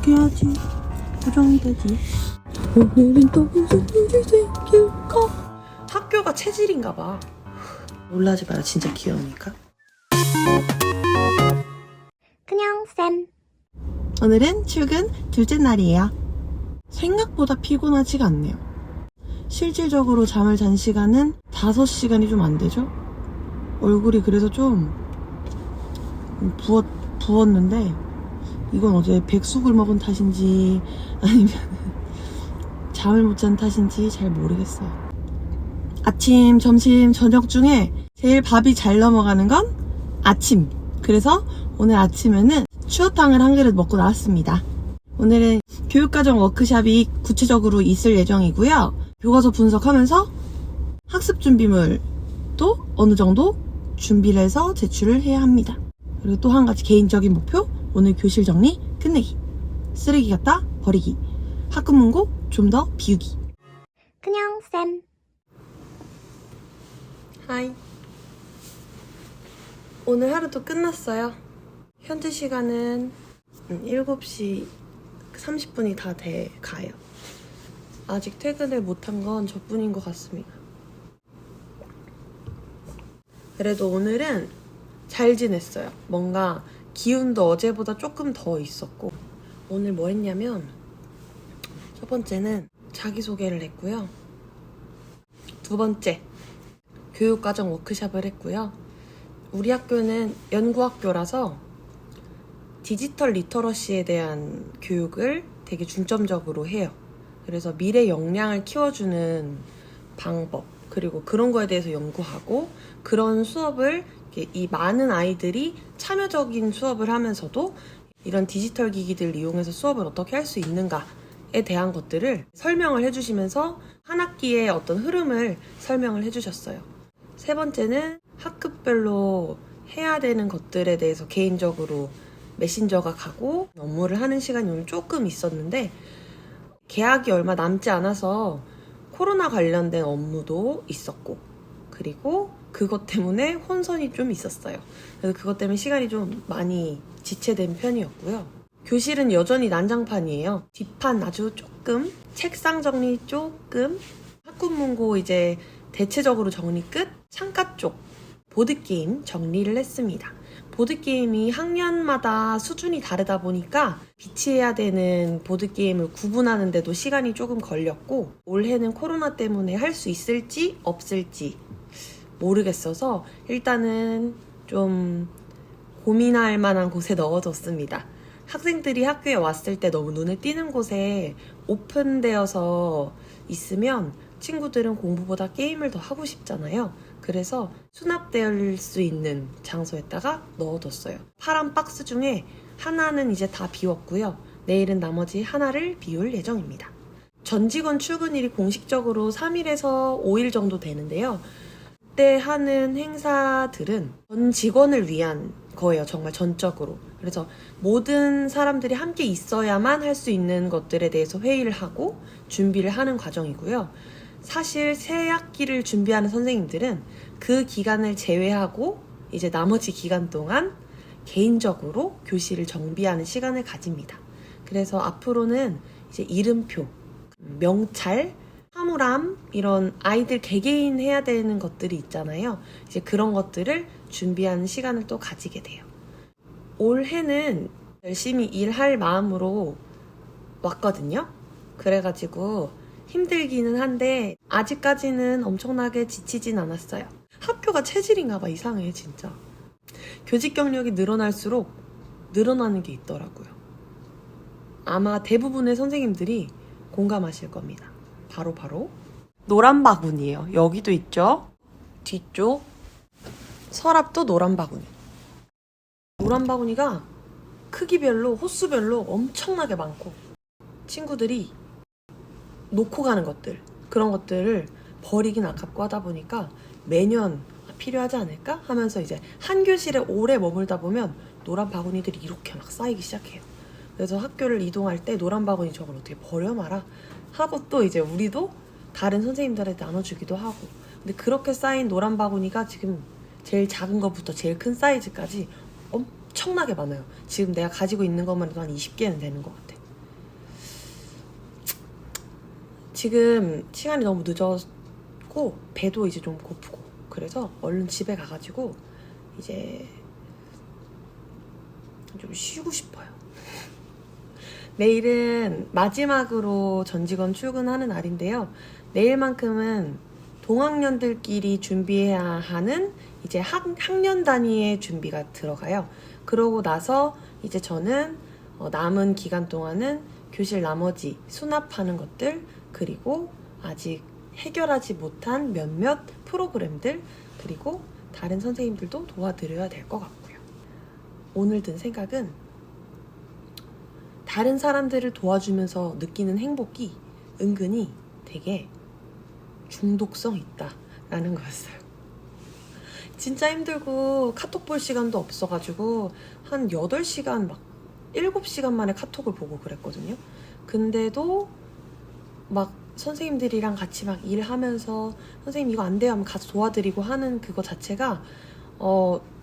구독해야지. 고정이 되지. 오늘은 또 무슨 일이 생길까? 학교가 체질인가 봐. 놀라지 마요. 진짜 귀여우니까. 그냥 쌤. 오늘은 출근 둘째 날이에요. 생각보다 피곤하지가 않네요. 실질적으로 잠을 잔 시간은 5시간이 좀 안 되죠? 얼굴이 그래서 좀 부었는데 이건 어제 백숙을 먹은 탓인지 아니면 잠을 못 잔 탓인지 잘 모르겠어요. 아침, 점심, 저녁 중에 제일 밥이 잘 넘어가는 건 아침. 그래서 오늘 아침에는 추어탕을 한 그릇 먹고 나왔습니다. 오늘은 교육과정 워크샵이 구체적으로 있을 예정이고요. 교과서 분석하면서 학습 준비물도 어느 정도 준비를 해서 제출을 해야 합니다. 그리고 또 한 가지 개인적인 목표, 오늘 교실 정리 끝내기. 쓰레기 갖다 버리기. 학급 문고 좀 더 비우기. 그냥 쌤. 하이. 오늘 하루도 끝났어요. 현재 시간은 7시 30분이 다 돼 가요. 아직 퇴근을 못한 건 저뿐인 것 같습니다. 그래도 오늘은 잘 지냈어요. 뭔가 기운도 어제보다 조금 더 있었고, 오늘 뭐 했냐면 첫 번째는 자기소개를 했고요. 두 번째 교육과정 워크샵을 했고요. 우리 학교는 연구학교라서 디지털 리터러시에 대한 교육을 되게 중점적으로 해요. 그래서 미래 역량을 키워주는 방법, 그리고 그런 거에 대해서 연구하고, 그런 수업을 이 많은 아이들이 참여적인 수업을 하면서도 이런 디지털 기기들을 이용해서 수업을 어떻게 할 수 있는가에 대한 것들을 설명을 해주시면서 한 학기의 어떤 흐름을 설명을 해주셨어요. 세 번째는 학급별로 해야 되는 것들에 대해서 개인적으로 메신저가 가고 업무를 하는 시간이 오늘 조금 있었는데, 개학이 얼마 남지 않아서 코로나 관련된 업무도 있었고, 그리고 그것 때문에 혼선이 좀 있었어요. 그래서 그것 때문에 시간이 좀 많이 지체된 편이었고요. 교실은 여전히 난장판이에요. 뒷판 아주 조금, 책상 정리 조금, 학급 문고 이제 대체적으로 정리 끝, 창가 쪽 보드게임 정리를 했습니다. 보드게임이 학년마다 수준이 다르다 보니까 비치해야 되는 보드게임을 구분하는데도 시간이 조금 걸렸고, 올해는 코로나 때문에 할 수 있을지 없을지 모르겠어서 일단은 좀 고민할 만한 곳에 넣어뒀습니다. 학생들이 학교에 왔을 때 너무 눈에 띄는 곳에 오픈되어서 있으면 친구들은 공부보다 게임을 더 하고 싶잖아요. 그래서 수납될 수 있는 장소에다가 넣어뒀어요. 파란 박스 중에 하나는 이제 다 비웠고요. 내일은 나머지 하나를 비울 예정입니다. 전 직원 출근일이 공식적으로 3일에서 5일 정도 되는데요. 그때 하는 행사들은 전 직원을 위한 거예요. 정말 전적으로. 그래서 모든 사람들이 함께 있어야만 할 수 있는 것들에 대해서 회의를 하고 준비를 하는 과정이고요. 사실 새 학기를 준비하는 선생님들은 그 기간을 제외하고 이제 나머지 기간 동안 개인적으로 교실을 정비하는 시간을 가집니다. 그래서 앞으로는 이제 이름표, 명찰, 사물함, 이런 아이들 개개인 해야 되는 것들이 있잖아요. 이제 그런 것들을 준비하는 시간을 또 가지게 돼요. 올해는 열심히 일할 마음으로 왔거든요. 그래가지고 힘들기는 한데 아직까지는 엄청나게 지치진 않았어요. 학교가 체질인가 봐. 이상해 진짜. 교직 경력이 늘어날수록 늘어나는 게 있더라고요. 아마 대부분의 선생님들이 공감하실 겁니다. 바로 노란 바구니예요. 여기도 있죠. 뒤쪽 서랍도 노란 바구니. 노란 바구니가 크기별로 호수별로 엄청나게 많고, 친구들이 놓고 가는 것들, 그런 것들을 버리긴 아깝고 하다 보니까 매년 필요하지 않을까 하면서 이제 한 교실에 오래 머물다 보면 노란 바구니들이 이렇게 막 쌓이기 시작해요. 그래서 학교를 이동할 때 노란 바구니 저걸 어떻게 버려 마라 하고, 또 이제 우리도 다른 선생님들한테 나눠주기도 하고. 근데 그렇게 쌓인 노란 바구니가 지금 제일 작은 것부터 제일 큰 사이즈까지 엄청나게 많아요. 지금 내가 가지고 있는 것만 해도 한 20개는 되는 것 같아. 지금 시간이 너무 늦었고 배도 이제 좀 고프고 그래서 얼른 집에 가가지고 이제 좀 쉬고 싶어요. 내일은 마지막으로 전 직원 출근하는 날인데요. 내일만큼은 동학년들끼리 준비해야 하는 이제 학년 단위의 준비가 들어가요. 그러고 나서 이제 저는 남은 기간 동안은 교실 나머지 수납하는 것들 그리고 아직 해결하지 못한 몇몇 프로그램들 그리고 다른 선생님들도 도와드려야 될 것 같고요. 오늘 든 생각은 다른 사람들을 도와주면서 느끼는 행복이 은근히 되게 중독성 있다라는 거였어요. 진짜 힘들고 카톡 볼 시간도 없어가지고 한 8시간 막 7시간 만에 카톡을 보고 그랬거든요. 근데도 막 선생님들이랑 같이 막 일하면서 선생님 이거 안 돼요 하면 가서 도와드리고 하는 그거 자체가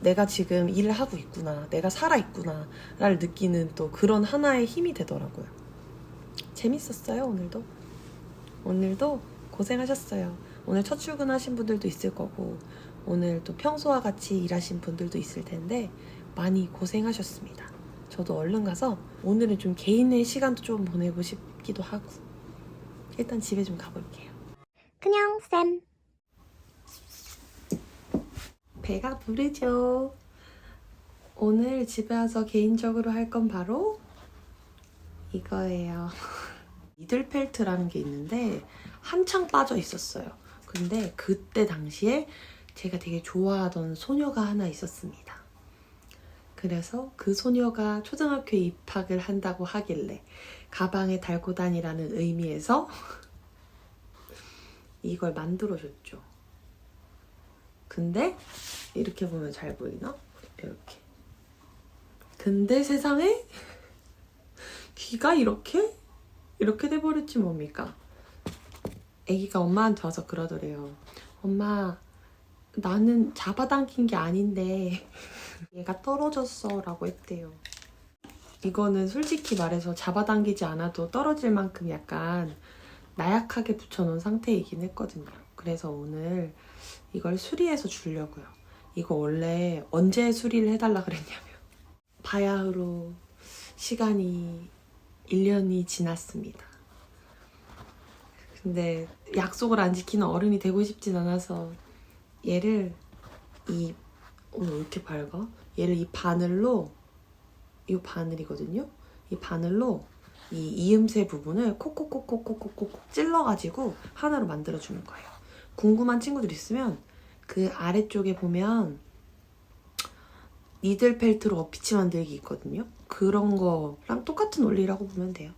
내가 지금 일을 하고 있구나, 내가 살아있구나 라를 느끼는 또 그런 하나의 힘이 되더라고요. 재밌었어요. 오늘도 고생하셨어요. 오늘 첫 출근하신 분들도 있을 거고 오늘 또 평소와 같이 일하신 분들도 있을 텐데 많이 고생하셨습니다. 저도 얼른 가서 오늘은 좀 개인의 시간도 좀 보내고 싶기도 하고 일단 집에 좀 가볼게요. 그냥 쌤. 배가 부르죠. 오늘 집에 와서 개인적으로 할 건 바로 이거예요. 니들펠트라는 게 있는데 한창 빠져 있었어요. 근데 그때 당시에 제가 되게 좋아하던 소녀가 하나 있었습니다. 그래서 그 소녀가 초등학교에 입학을 한다고 하길래 가방에 달고 다니라는 의미에서 이걸 만들어줬죠. 근데 이렇게 보면 잘 보이나? 이렇게. 근데 세상에 귀가 이렇게 돼버렸지 뭡니까? 애기가 엄마한테 와서 그러더래요. 엄마, 나는 잡아당긴 게 아닌데 얘가 떨어졌어 라고 했대요. 이거는 솔직히 말해서 잡아당기지 않아도 떨어질 만큼 약간 나약하게 붙여놓은 상태이긴 했거든요. 그래서 오늘 이걸 수리해서 주려고요. 이거 원래 언제 수리를 해달라 그랬냐면 바야흐로 시간이 1년이 지났습니다. 근데 약속을 안 지키는 어른이 되고 싶진 않아서 얘를 오늘 왜 이렇게 밝아? 얘를 이 바늘로, 이 바늘이거든요? 이 바늘로 이 이음새 부분을 콕콕콕콕콕콕콕 찔러가지고 하나로 만들어주는 거예요. 궁금한 친구들 있으면 그 아래쪽에 보면 니들펠트로 어피치 만들기 있거든요. 그런 거랑 똑같은 원리라고 보면 돼요.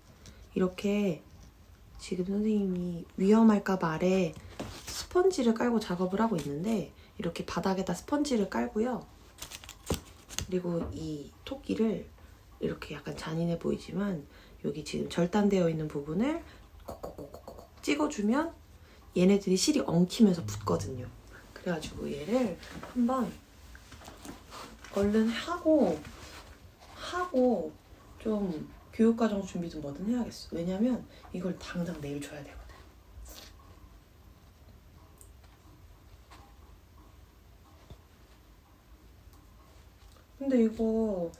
이렇게 지금 선생님이 위험할까봐 아래 스펀지를 깔고 작업을 하고 있는데 이렇게 바닥에다 스펀지를 깔고요. 그리고 이 토끼를 이렇게 약간 잔인해 보이지만 여기 지금 절단되어 있는 부분을 콕콕콕콕콕 찍어주면 얘네들이 실이 엉키면서 붙거든요. 그래가지고 얘를 한번 얼른 하고 좀 교육과정 준비도 뭐든 해야겠어. 왜냐면 이걸 당장 내일 줘야 되거든. 근데 이거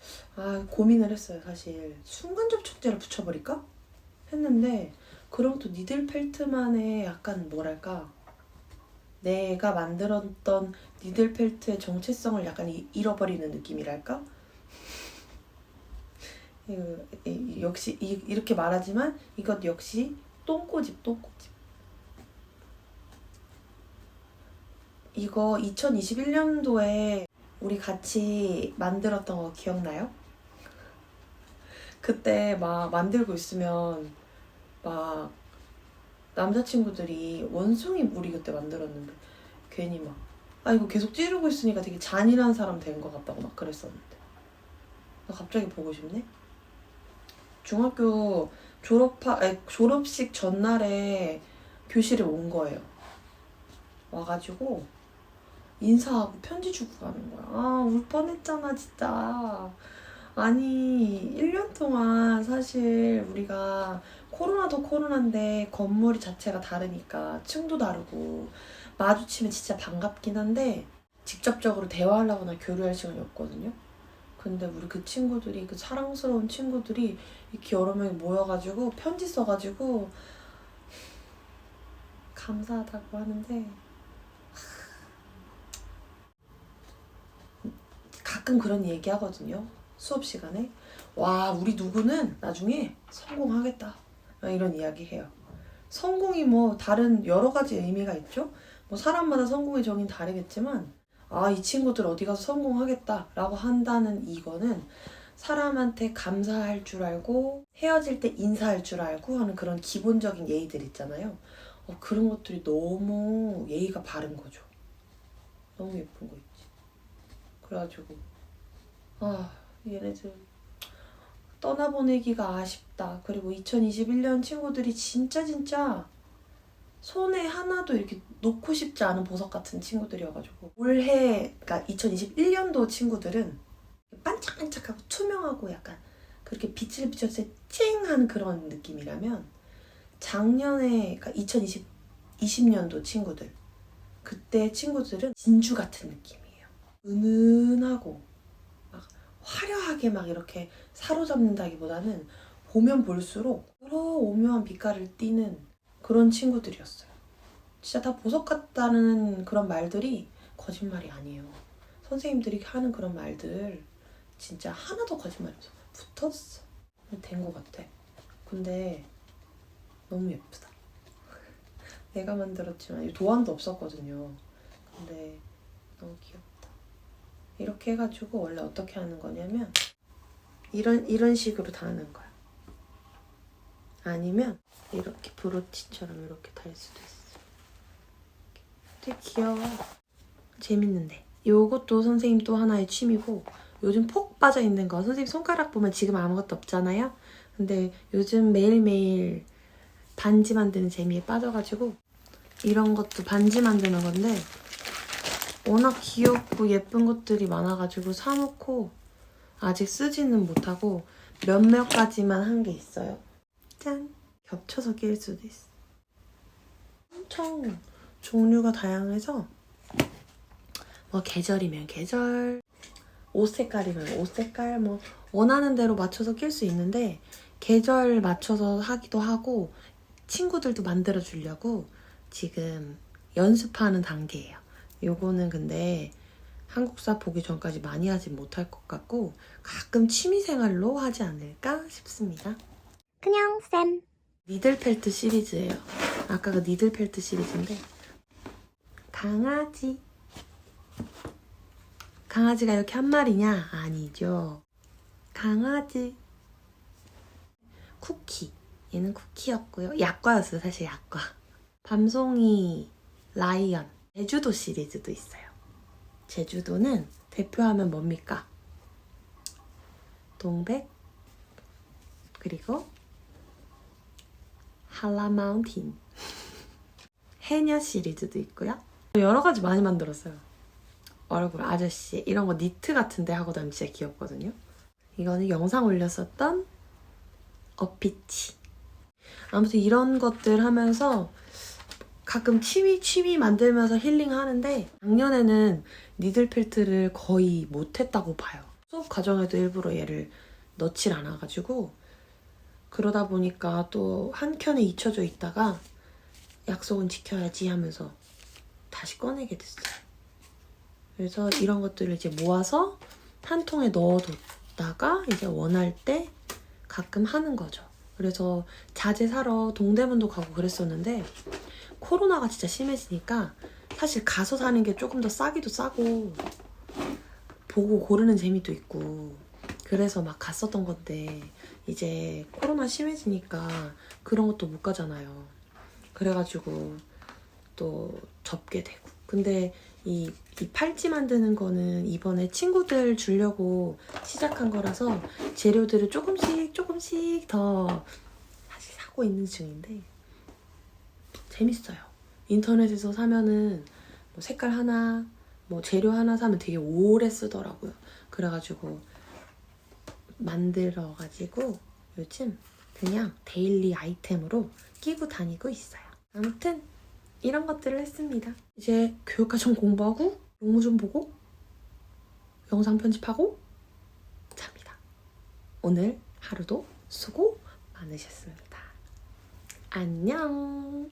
고민을 했어요. 사실 순간접촉제를 붙여버릴까? 했는데 그럼 또 니들펠트만의 약간 뭐랄까 내가 만들었던 니들펠트의 정체성을 약간 잃어버리는 느낌이랄까? 역시 이렇게 말하지만 이것 역시 똥꼬집. 이거 2021년도에 우리 같이 만들었던 거 기억나요? 그때 막 만들고 있으면 막 남자친구들이 원숭이 우리 그때 만들었는데 괜히 막 이거 계속 찌르고 있으니까 되게 잔인한 사람 된 것 같다고 막 그랬었는데 나 갑자기 보고 싶네? 중학교 졸업식 전날에 교실에 온 거예요. 와가지고 인사하고 편지 주고 가는 거야. 울 뻔했잖아 진짜. 아니 1년 동안 사실 우리가 코로나도 코로나인데 건물 자체가 다르니까 층도 다르고 마주치면 진짜 반갑긴 한데 직접적으로 대화하려거나 교류할 시간이 없거든요. 근데 우리 그 친구들이, 그 사랑스러운 친구들이 이렇게 여러 명이 모여가지고 편지 써가지고 감사하다고 하는데 가끔 그런 얘기 하거든요. 수업 시간에. 와, 우리 누구는 나중에 성공하겠다. 막 이런 이야기 해요. 성공이 뭐 다른 여러 가지 의미가 있죠. 뭐 사람마다 성공의 정의는 다르겠지만 이 친구들 어디 가서 성공하겠다라고 한다는 이거는 사람한테 감사할 줄 알고 헤어질 때 인사할 줄 알고 하는 그런 기본적인 예의들 있잖아요. 그런 것들이 너무 예의가 바른 거죠. 너무 예쁜 거 있지. 그래가지고 얘네들 떠나보내기가 아쉽다. 그리고 2021년 친구들이 진짜 손에 하나도 이렇게 놓고 싶지 않은 보석 같은 친구들이어가지고 올해, 그러니까 2021년도 친구들은 반짝반짝하고 투명하고 약간 그렇게 빛을 비쳤을 때 찡한 그런 느낌이라면 작년에, 그러니까 2020년도 친구들, 그때 친구들은 진주 같은 느낌이에요. 은은하고 막 화려하게 막 이렇게 사로잡는다기보다는 보면 볼수록 여러 오묘한 빛깔을 띠는 그런 친구들이었어요. 진짜 다 보석 같다는 그런 말들이 거짓말이 아니에요. 선생님들이 하는 그런 말들 진짜 하나도 거짓말이 없어. 붙었어. 된 것 같아. 근데 너무 예쁘다. 내가 만들었지만 도안도 없었거든요. 근데 너무 귀엽다. 이렇게 해가지고 원래 어떻게 하는 거냐면 이런 식으로 다 하는 거야. 아니면 이렇게 브로치처럼 이렇게 달 수도 있어. 되게 귀여워. 재밌는데. 요것도 선생님 또 하나의 취미고, 요즘 폭 빠져있는 거, 선생님 손가락 보면 지금 아무것도 없잖아요? 근데 요즘 매일매일 반지 만드는 재미에 빠져가지고 이런 것도 반지 만드는 건데 워낙 귀엽고 예쁜 것들이 많아가지고 사놓고 아직 쓰지는 못하고 몇몇 가지만 한 게 있어요. 짠! 겹쳐서 낄 수도 있어. 엄청 종류가 다양해서 뭐 계절이면 계절, 옷 색깔이면 옷 색깔, 뭐 원하는 대로 맞춰서 낄 수 있는데 계절 맞춰서 하기도 하고 친구들도 만들어 주려고 지금 연습하는 단계예요. 요거는 근데 한국사 보기 전까지 많이 하진 못할 것 같고 가끔 취미생활로 하지 않을까 싶습니다. 그냥 쌤. 니들펠트 시리즈예요. 아까 그 니들펠트 시리즈인데 강아지가 이렇게 한 마리냐? 아니죠. 강아지. 쿠키. 얘는 쿠키였고요. 약과였어요. 사실 약과. 밤송이, 라이언. 제주도 시리즈도 있어요. 제주도는 대표하면 뭡니까? 동백, 그리고 한라마운틴. 해녀 시리즈도 있고요. 여러 가지 많이 만들었어요. 얼굴, 아저씨 이런 거 니트 같은데 하고 다니면 진짜 귀엽거든요. 이거는 영상 올렸었던 어피치. 아무튼 이런 것들 하면서 가끔 취미 만들면서 힐링하는데 작년에는 니들펠트를 거의 못했다고 봐요. 수업 과정에도 일부러 얘를 넣질 않아가지고 그러다 보니까 또 한켠에 잊혀져 있다가 약속은 지켜야지 하면서 다시 꺼내게 됐어요. 그래서 이런 것들을 이제 모아서 한 통에 넣어뒀다가 이제 원할 때 가끔 하는 거죠. 그래서 자재 사러 동대문도 가고 그랬었는데 코로나가 진짜 심해지니까 사실 가서 사는 게 조금 더 싸기도 싸고 보고 고르는 재미도 있고 그래서 막 갔었던 건데 이제 코로나 심해지니까 그런 것도 못 가잖아요. 그래가지고 또 접게 되고. 근데 이 팔찌 만드는 거는 이번에 친구들 주려고 시작한 거라서 재료들을 조금씩 더 사실 사고 있는 중인데 재밌어요. 인터넷에서 사면은 뭐 색깔 하나, 뭐 재료 하나 사면 되게 오래 쓰더라고요. 그래가지고 만들어가지고 요즘 그냥 데일리 아이템으로 끼고 다니고 있어요. 아무튼 이런 것들을 했습니다. 이제 교육과 좀 공부하고 용무 좀 보고 영상 편집하고 잡니다. 오늘 하루도 수고 많으셨습니다. 안녕.